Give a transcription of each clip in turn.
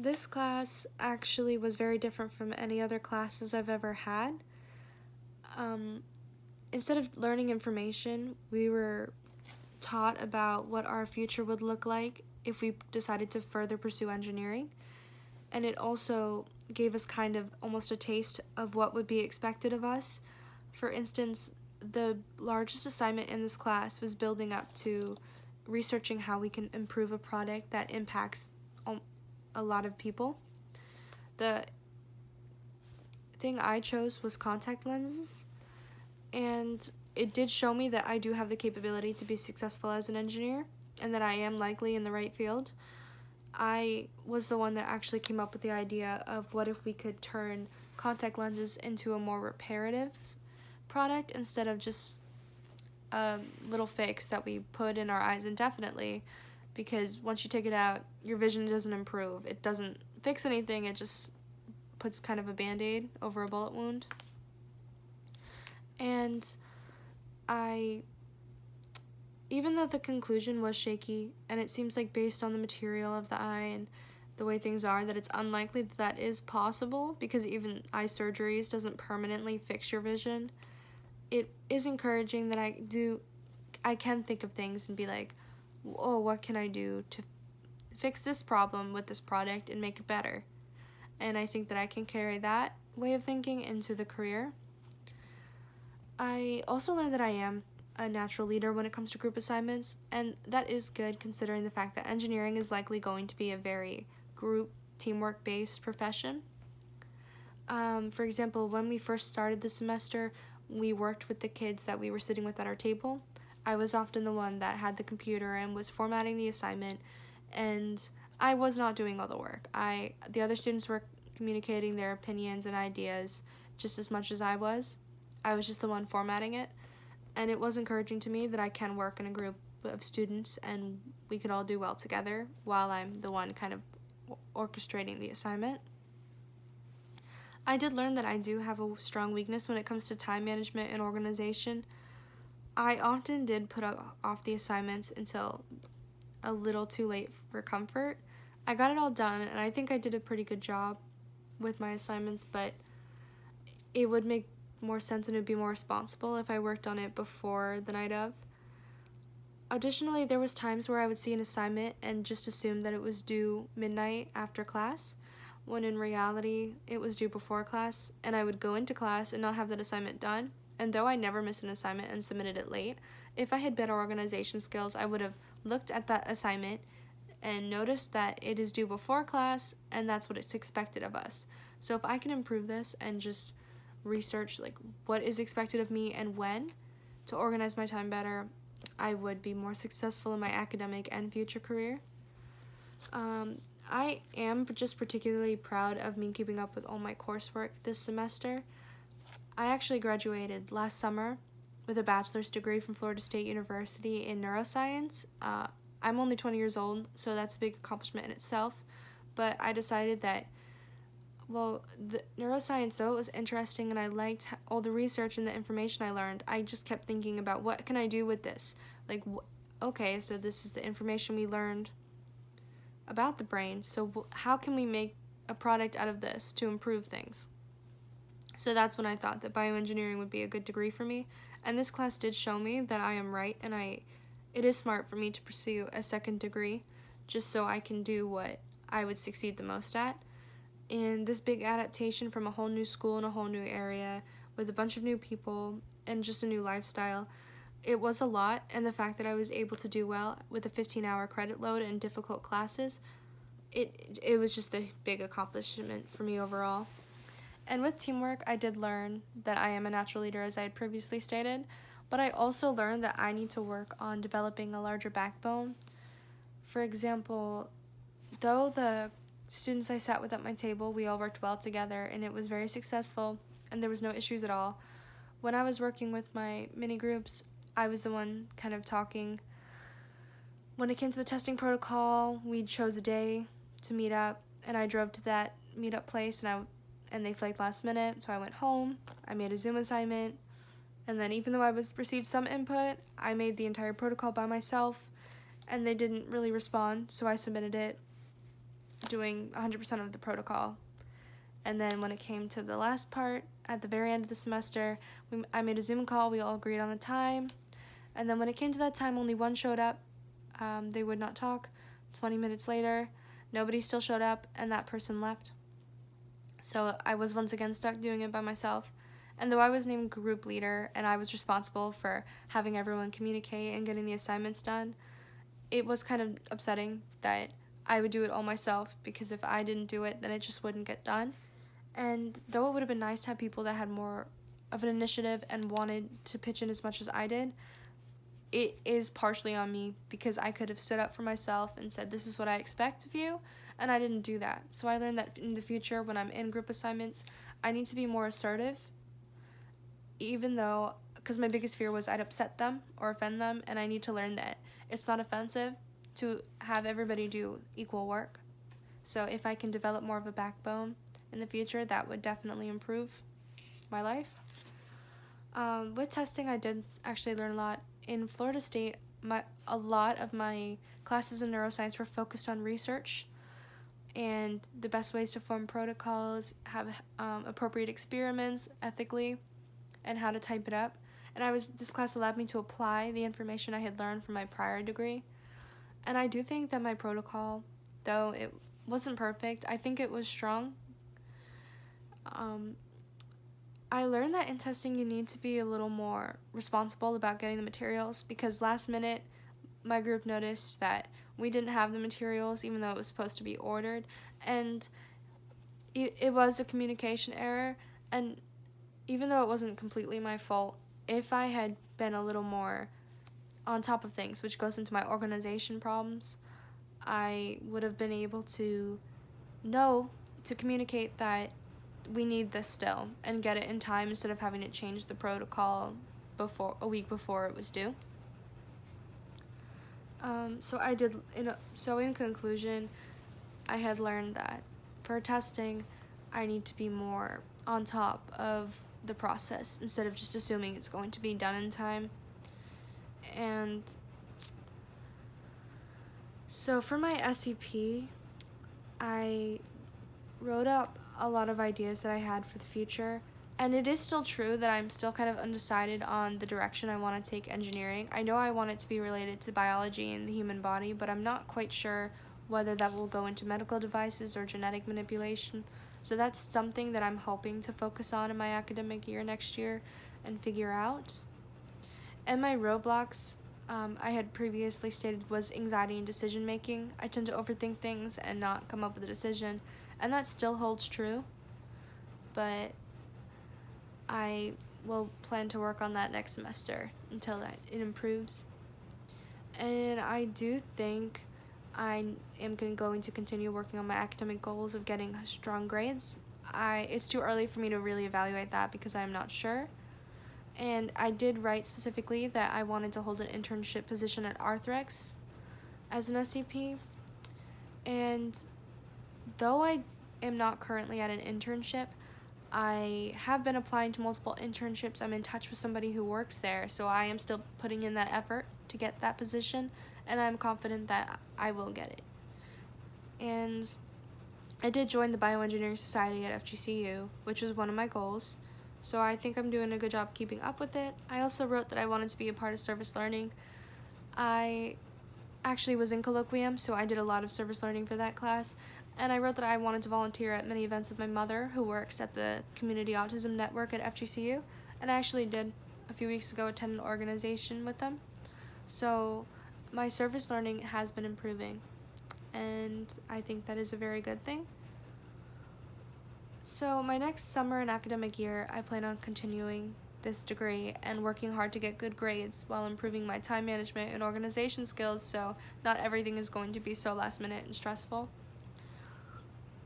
This class actually was very different from any other classes I've ever had. Um, Instead of learning information, we were taught about what our future would look like if we decided to further pursue engineering. And it also gave us kind of almost a taste of what would be expected of us. For instance, the largest assignment in this class was building up to researching how we can improve a product that impacts a lot of people. The thing I chose was contact lenses, and it did show me that I do have the capability to be successful as an engineer and that I am likely in the right field. I was the one that actually came up with the idea of what if we could turn contact lenses into a more reparative product instead of just a little fix that we put in our eyes indefinitely, because once you take it out, your vision doesn't improve. It doesn't fix anything, it just puts kind of a band-aid over a bullet wound. And even though the conclusion was shaky, and it seems like based on the material of the eye and the way things are, that it's unlikely that that is possible, because even eye surgeries doesn't permanently fix your vision, it is encouraging that I can think of things and be like, oh, what can I do to fix this problem with this product and make it better? And I think that I can carry that way of thinking into the career. I also learned that I am a natural leader when it comes to group assignments, and that is good considering the fact that engineering is likely going to be a very group, teamwork-based profession. For example, when we first started the semester, we worked with the kids that we were sitting with at our table. I was often the one that had the computer and was formatting the assignment, and I was not doing all the work. The other students were communicating their opinions and ideas just as much as I was. I was just the one formatting it, and it was encouraging to me that I can work in a group of students and we could all do well together while I'm the one kind of orchestrating the assignment. I did learn that I do have a strong weakness when it comes to time management and organization. I often did put off the assignments until a little too late for comfort. I got it all done, and I think I did a pretty good job with my assignments, but it would make more sense and it would be more responsible if I worked on it before the night of. Additionally, there was times where I would see an assignment and just assume that it was due midnight after class, when in reality it was due before class, and I would go into class and not have that assignment done. And though I never missed an assignment and submitted it late, if I had better organization skills, I would have looked at that assignment and noticed that it is due before class and that's what it's expected of us. So if I can improve this and just research like what is expected of me and when to organize my time better, I would be more successful in my academic and future career. I am just particularly proud of me keeping up with all my coursework this semester. I actually graduated last summer with a bachelor's degree from Florida State University in neuroscience. I'm only 20 years old, so that's a big accomplishment in itself, but I decided that, well, the neuroscience, though it was interesting and I liked all the research and the information I learned, I just kept thinking about what can I do with this? Like, okay, so this is the information we learned about the brain, so how can we make a product out of this to improve things? So that's when I thought that bioengineering would be a good degree for me, and this class did show me that I am right, and it is smart for me to pursue a second degree just so I can do what I would succeed the most at. And this big adaptation from a whole new school in a whole new area with a bunch of new people and just a new lifestyle, it was a lot, and the fact that I was able to do well with a 15-hour credit load and difficult classes, it was just a big accomplishment for me overall. And with teamwork, I did learn that I am a natural leader, as I had previously stated, but I also learned that I need to work on developing a larger backbone. For example, though the students I sat with at my table, we all worked well together and it was very successful and there was no issues at all. When I was working with my mini groups, I was the one kind of talking. When it came to the testing protocol, we chose a day to meet up, and I drove to that meetup place, and they flaked last minute, so I went home. I made a Zoom assignment, and then even though I received some input, I made the entire protocol by myself, and they didn't really respond, so I submitted it. doing 100% of the protocol. And then when it came to the last part, at the very end of the semester, I made a Zoom call. We all agreed on a time. And then when it came to that time, only one showed up. They would not talk. 20 minutes later, nobody still showed up, and that person left. So I was once again stuck doing it by myself. And though I was named group leader and I was responsible for having everyone communicate and getting the assignments done, it was kind of upsetting that I would do it all myself, because if I didn't do it, then it just wouldn't get done. And though it would have been nice to have people that had more of an initiative and wanted to pitch in as much as I did, it is partially on me, because I could have stood up for myself and said, this is what I expect of you, and I didn't do that. So I learned that in the future, when I'm in group assignments, I need to be more assertive, even though, because my biggest fear was I'd upset them or offend them, and I need to learn that it's not offensive to have everybody do equal work. So if I can develop more of a backbone in the future, that would definitely improve my life. With testing, I did actually learn a lot. In Florida State, a lot of my classes in neuroscience were focused on research and the best ways to form protocols, have appropriate experiments ethically, and how to type it up. And this class allowed me to apply the information I had learned from my prior degree. And I do think that my protocol, though it wasn't perfect, I think it was strong. I learned that in testing you need to be a little more responsible about getting the materials, because last minute my group noticed that we didn't have the materials even though it was supposed to be ordered, and it was a communication error. And even though it wasn't completely my fault, if I had been a little more on top of things, which goes into my organization problems, I would have been able to know to communicate that we need this still and get it in time, instead of having to change the protocol a week before it was due. So in conclusion, I had learned that for testing, I need to be more on top of the process instead of just assuming it's going to be done in time. And so for my SEP, I wrote up a lot of ideas that I had for the future, and it is still true that I'm still kind of undecided on the direction I want to take engineering. I know I want it to be related to biology and the human body, but I'm not quite sure whether that will go into medical devices or genetic manipulation. So that's something that I'm hoping to focus on in my academic year next year and figure out. And my roadblocks, I had previously stated, was anxiety and decision making. I tend to overthink things and not come up with a decision, and that still holds true, but I will plan to work on that next semester until it improves. And I do think I am going to continue working on my academic goals of getting strong grades. It's too early for me to really evaluate that because I'm not sure. And I did write specifically that I wanted to hold an internship position at Arthrex as an SCP. And though I am not currently at an internship, I have been applying to multiple internships. I'm in touch with somebody who works there, so I am still putting in that effort to get that position, and I'm confident that I will get it. And I did join the Bioengineering Society at FGCU, which was one of my goals, so I think I'm doing a good job keeping up with it. I also wrote that I wanted to be a part of service learning. I actually was in colloquium, so I did a lot of service learning for that class, and I wrote that I wanted to volunteer at many events with my mother, who works at the Community Autism Network at FGCU, and I actually did, a few weeks ago, attend an organization with them. So my service learning has been improving, and I think that is a very good thing. So my next summer and academic year, I plan on continuing this degree and working hard to get good grades while improving my time management and organization skills, so not everything is going to be so last minute and stressful.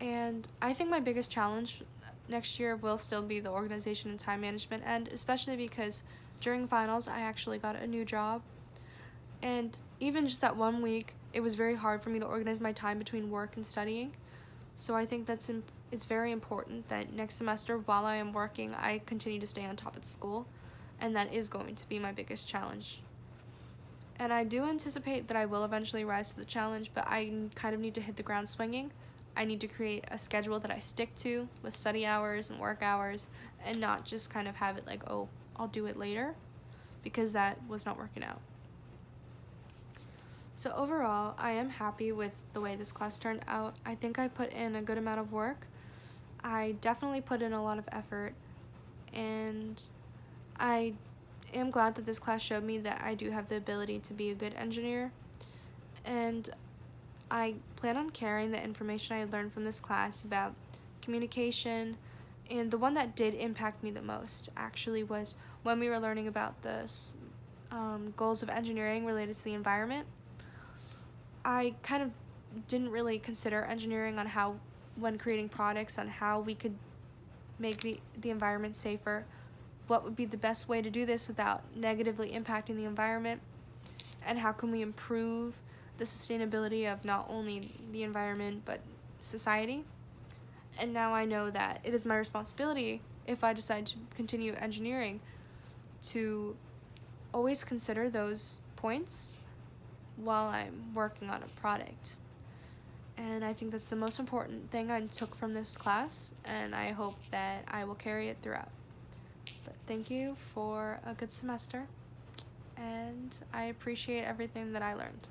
And I think my biggest challenge next year will still be the organization and time management end, especially because during finals I actually got a new job, and even just that 1 week it was very hard for me to organize my time between work and studying. So I think it's very important that next semester, while I am working, I continue to stay on top of school, and that is going to be my biggest challenge. And I do anticipate that I will eventually rise to the challenge, but I kind of need to hit the ground swinging. I need to create a schedule that I stick to with study hours and work hours, and not just kind of have it like, oh, I'll do it later, because that was not working out. So overall, I am happy with the way this class turned out. I think I put in a good amount of work. I definitely put in a lot of effort, and I am glad that this class showed me that I do have the ability to be a good engineer, and I plan on carrying the information I learned from this class about communication, and the one that did impact me the most actually was when we were learning about the goals of engineering related to the environment. I kind of didn't really consider engineering on how, when creating products, on how we could make the environment safer, what would be the best way to do this without negatively impacting the environment, and how can we improve the sustainability of not only the environment but society. And now I know that it is my responsibility, if I decide to continue engineering, to always consider those points while I'm working on a product. And I think that's the most important thing I took from this class, and I hope that I will carry it throughout. But thank you for a good semester, and I appreciate everything that I learned.